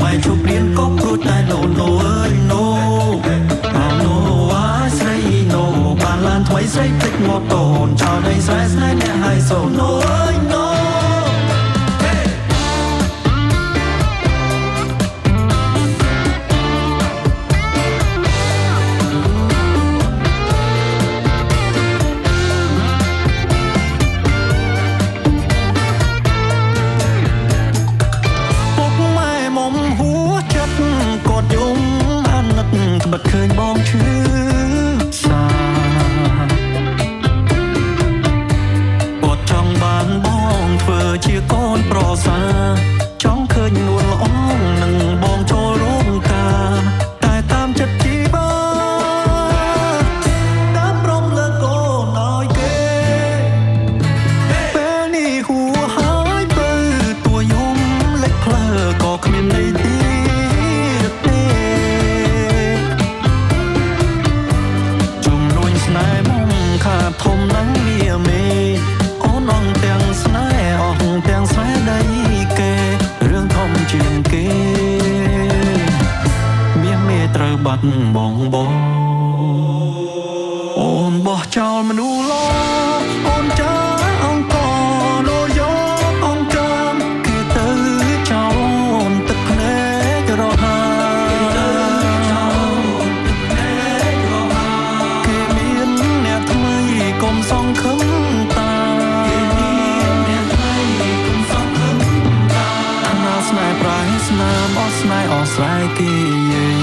បែជប់រៀនក៏ព្រួចតែណូណូអើយណូអោណូអាយស្រីណូបានឡានថ្មីស្រីភ្លេចម៉ូតូចោលដីស្រែស្នេហ៍អ្នកហើយសូណូអើយណូបាត់ឃើញបងឈឺសាគាត់ចង់បានបងធ្វើជាកូនប្រសាចង់ឃើញនួនល្អនឹងបងចូលរោងការតែតាមចិត្តជីបាតាមព្រមលើកូនឲ្យគេពេលនេះហួហើយបើតួយំលេចផ្លើក៏គ្មានន័យទេធំនឹងវាមេអូនអងទាំងស្នេហ៍អងទាំងស្នេហ៍ដៃគេរឿងធំជាងគេមាសមេត្រូវបាត់បងអូនបោះចោលមនុស្សល្អអូនចាអង្គនោយកអង្គចាំគេទៅចោលអូនទឹកភ្នែករហ័សកុំសង្ឃឹមតាគេមានអ្នកថ្មីកុំសង្ឃឹមតាអាណាស្នេហ៍ប្រៃស្នាមអស់ស្នេហ៍អស់ស្រ័យគេ